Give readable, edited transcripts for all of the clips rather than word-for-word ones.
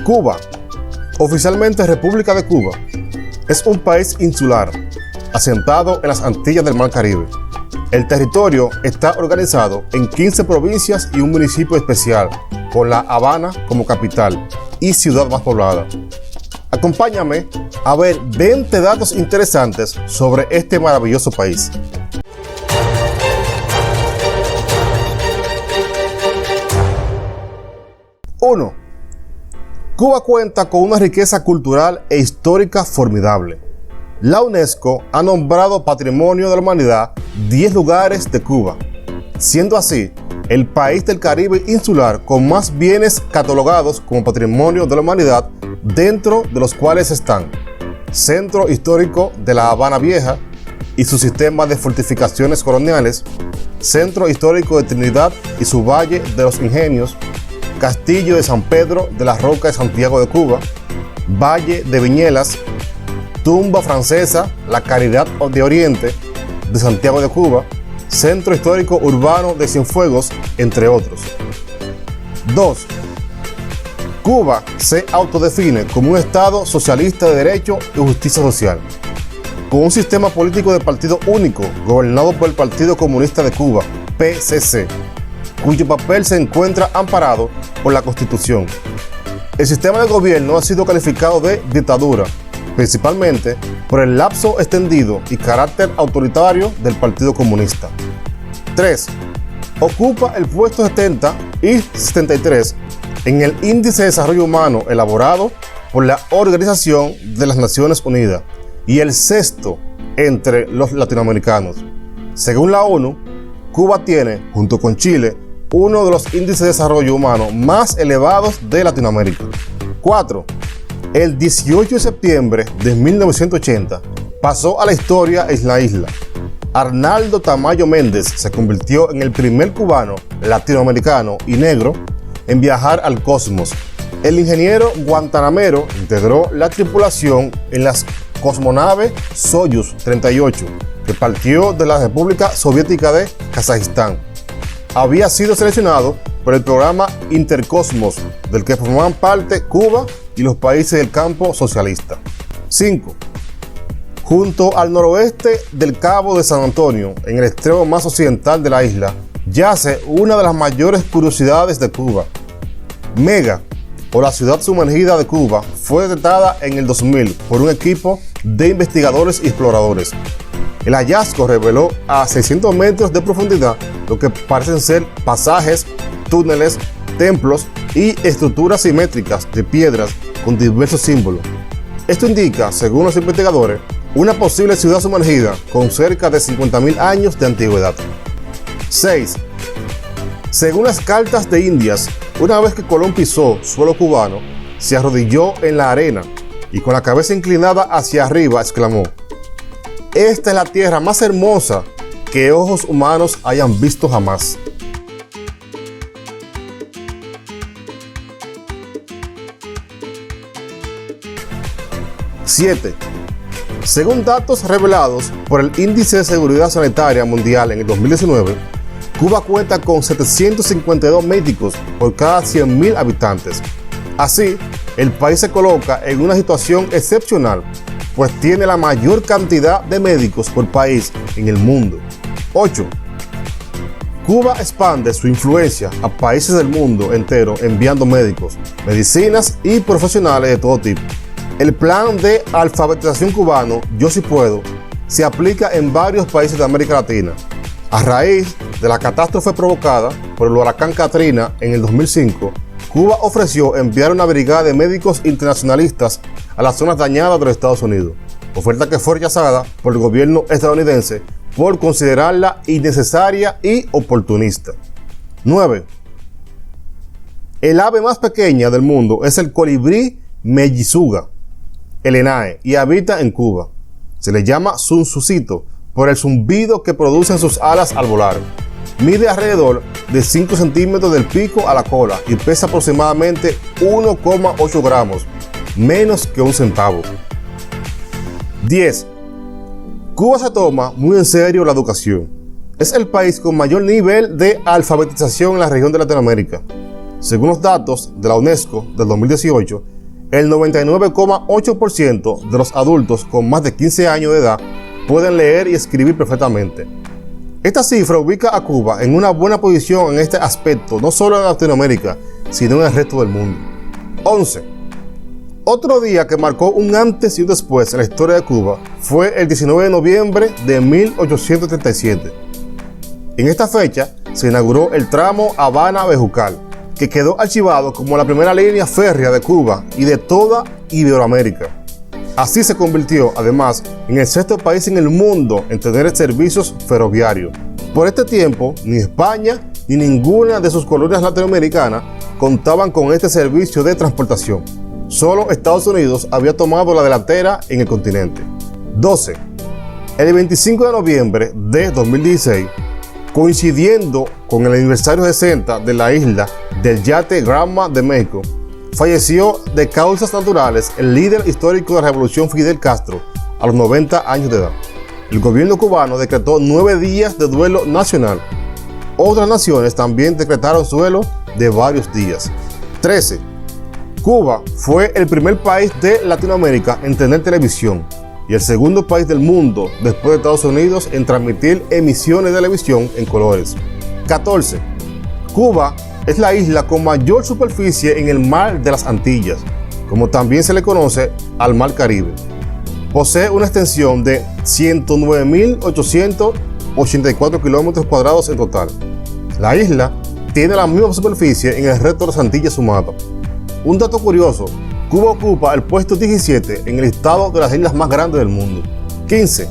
Cuba, oficialmente República de Cuba, es un país insular, asentado en las Antillas del Mar Caribe. El territorio está organizado en 15 provincias y un municipio especial, con La Habana como capital y ciudad más poblada. Acompáñame a ver 20 datos interesantes sobre este maravilloso país. 1. Cuba cuenta con una riqueza cultural e histórica formidable. La UNESCO ha nombrado Patrimonio de la Humanidad 10 lugares de Cuba, siendo así el país del Caribe insular con más bienes catalogados como Patrimonio de la Humanidad, dentro de los cuales están Centro Histórico de La Habana Vieja y su sistema de fortificaciones coloniales, Centro Histórico de Trinidad y su Valle de los Ingenios, Castillo de San Pedro de la Roca de Santiago de Cuba, Valle de Viñelas, Tumba Francesa, La Caridad de Oriente de Santiago de Cuba, Centro Histórico Urbano de Cienfuegos, entre otros. 2. Cuba se autodefine como un Estado socialista de derecho y justicia social, con un sistema político de partido único gobernado por el Partido Comunista de Cuba, PCC, cuyo papel se encuentra amparado por la Constitución. El sistema de gobierno ha sido calificado de dictadura, principalmente por el lapso extendido y carácter autoritario del Partido Comunista. 3. Ocupa el puesto 70 y 73 en el Índice de Desarrollo Humano elaborado por la Organización de las Naciones Unidas y el sexto entre los latinoamericanos. Según la ONU, Cuba tiene, junto con Chile, uno de los índices de desarrollo humano más elevados de Latinoamérica. 4. El 18 de septiembre de 1980 pasó a la historia en la isla. Arnaldo Tamayo Méndez se convirtió en el primer cubano, latinoamericano y negro en viajar al cosmos. El ingeniero guantanamero integró la tripulación en la cosmonave Soyuz 38, que partió de la República Soviética de Kazajistán. Había sido seleccionado por el programa Intercosmos, del que formaban parte Cuba y los países del campo socialista. 5. Junto al noroeste del Cabo de San Antonio, en el extremo más occidental de la isla, yace una de las mayores curiosidades de Cuba. Mega, o la ciudad sumergida de Cuba, fue detectada en el 2000 por un equipo de investigadores y exploradores. El hallazgo reveló a 600 metros de profundidad lo que parecen ser pasajes, túneles, templos y estructuras simétricas de piedras con diversos símbolos. Esto indica, según los investigadores, una posible ciudad sumergida con cerca de 50.000 años de antigüedad. 6. Según las cartas de Indias, una vez que Colón pisó suelo cubano, se arrodilló en la arena y con la cabeza inclinada hacia arriba exclamó: "Esta es la tierra más hermosa que ojos humanos hayan visto jamás". 7. Según datos revelados por el Índice de Seguridad Sanitaria Mundial en el 2019, Cuba cuenta con 752 médicos por cada 100.000 habitantes. Así, el país se coloca en una situación excepcional, pues tiene la mayor cantidad de médicos por país en el mundo. 8. Cuba expande su influencia a países del mundo entero enviando médicos, medicinas y profesionales de todo tipo. El plan de alfabetización cubano Yo Sí Puedo se aplica en varios países de América Latina. A raíz de la catástrofe provocada por el huracán Katrina en el 2005, Cuba ofreció enviar una brigada de médicos internacionalistas a las zonas dañadas de los Estados Unidos, oferta que fue rechazada por el gobierno estadounidense por considerarla innecesaria y oportunista. 9. El ave más pequeña del mundo es el colibrí mellizúa, el ENAE, y habita en Cuba. Se le llama zunzucito por el zumbido que producen sus alas al volar. Mide alrededor de 5 centímetros del pico a la cola y pesa aproximadamente 1,8 gramos, menos que un centavo. 10. Cuba se toma muy en serio la educación. Es el país con mayor nivel de alfabetización en la región de Latinoamérica. Según los datos de la UNESCO del 2018, el 99,8% de los adultos con más de 15 años de edad pueden leer y escribir perfectamente. Esta cifra ubica a Cuba en una buena posición en este aspecto, no solo en Latinoamérica, sino en el resto del mundo. 11. Otro día que marcó un antes y un después en la historia de Cuba fue el 19 de noviembre de 1837. En esta fecha se inauguró el tramo Habana-Bejucal, que quedó archivado como la primera línea férrea de Cuba y de toda Iberoamérica. Así se convirtió, además, en el sexto país en el mundo en tener servicios ferroviarios. Por este tiempo, ni España ni ninguna de sus colonias latinoamericanas contaban con este servicio de transportación. Solo Estados Unidos había tomado la delantera en el continente. 12. El 25 de noviembre de 2016, coincidiendo con el aniversario 60 de la isla del yate Granma de México, falleció de causas naturales el líder histórico de la revolución Fidel Castro a los 90 años de edad. El gobierno cubano decretó 9 días de duelo nacional. Otras naciones también decretaron duelo de varios días. 13. Cuba fue el primer país de Latinoamérica en tener televisión y el segundo país del mundo después de Estados Unidos en transmitir emisiones de televisión en colores. 14. Cuba es la isla con mayor superficie en el mar de las Antillas, como también se le conoce al mar Caribe. Posee una extensión de 109.884 kilómetros cuadrados en total. La isla tiene la misma superficie en el resto de las Antillas sumadas. Un dato curioso, Cuba ocupa el puesto 17 en el listado de las islas más grandes del mundo. 15.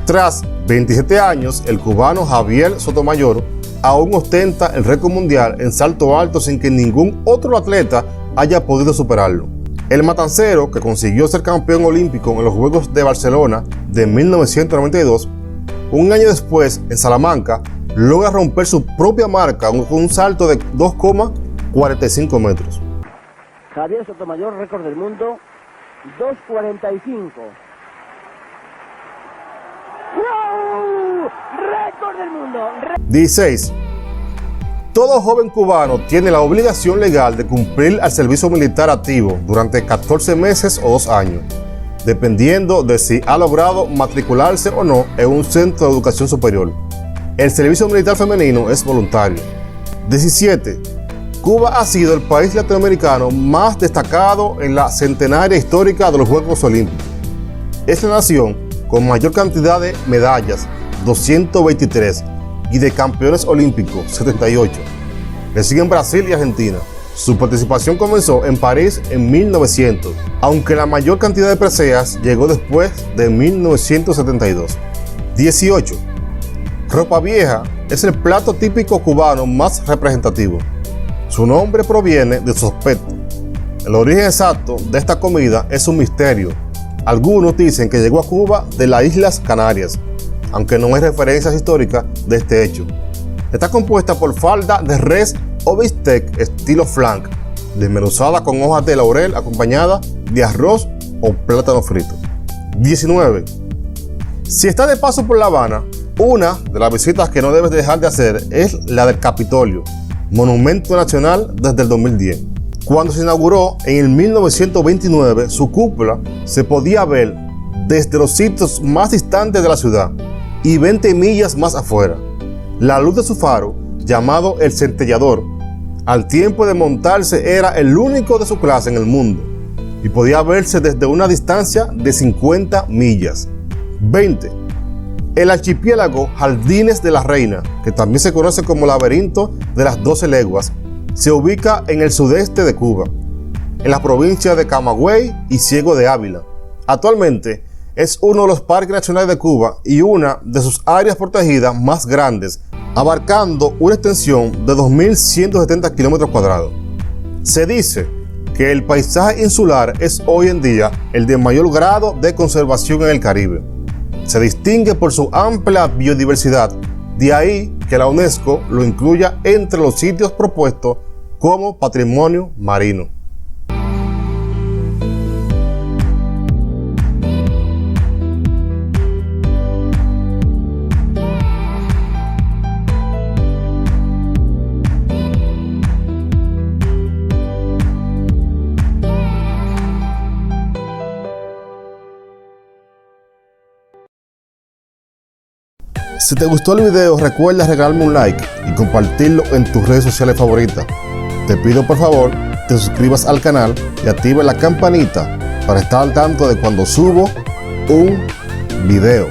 Tras 27 años, el cubano Javier Sotomayor aún ostenta el récord mundial en salto alto sin que ningún otro atleta haya podido superarlo. El matancero, que consiguió ser campeón olímpico en los Juegos de Barcelona de 1992, un año después en Salamanca, logra romper su propia marca con un salto de 2,45 metros. Javier Sotomayor, récord del mundo, 2.45. ¡Wow! ¡Récord del mundo! 16. Todo joven cubano tiene la obligación legal de cumplir al servicio militar activo durante 14 meses o 2 años, dependiendo de si ha logrado matricularse o no en un centro de educación superior. El servicio militar femenino es voluntario. 17. Cuba ha sido el país latinoamericano más destacado en la centenaria histórica de los Juegos Olímpicos. Es la nación con mayor cantidad de medallas, 223, y de campeones olímpicos, 78. Le siguen Brasil y Argentina. Su participación comenzó en París en 1900, aunque la mayor cantidad de preseas llegó después de 1972. 18. Ropa vieja es el plato típico cubano más representativo. Su nombre proviene de su aspecto. El origen exacto de esta comida es un misterio. Algunos dicen que llegó a Cuba de las Islas Canarias, aunque no hay referencias históricas de este hecho. Está compuesta por falda de res o bistec estilo flanc, desmenuzada con hojas de laurel acompañada de arroz o plátano frito. 19. Si estás de paso por La Habana, una de las visitas que no debes dejar de hacer es la del Capitolio, monumento nacional desde el 2010. Cuando se inauguró en el 1929, su cúpula se podía ver desde los sitios más distantes de la ciudad y 20 millas más afuera. La luz de su faro, llamado el Centellador, al tiempo de montarse era el único de su clase en el mundo y podía verse desde una distancia de 50 millas. 20. El archipiélago Jardines de la Reina, que también se conoce como Laberinto de las 12 Leguas, se ubica en el sudeste de Cuba, en las provincias de Camagüey y Ciego de Ávila. Actualmente es uno de los parques nacionales de Cuba y una de sus áreas protegidas más grandes, abarcando una extensión de 2.170 kilómetros cuadrados. Se dice que el paisaje insular es hoy en día el de mayor grado de conservación en el Caribe. Se distingue por su amplia biodiversidad, de ahí que la UNESCO lo incluya entre los sitios propuestos como patrimonio marino. Si te gustó el video, recuerda regalarme un like y compartirlo en tus redes sociales favoritas. Te pido por favor te suscribas al canal y active la campanita para estar al tanto de cuando subo un video.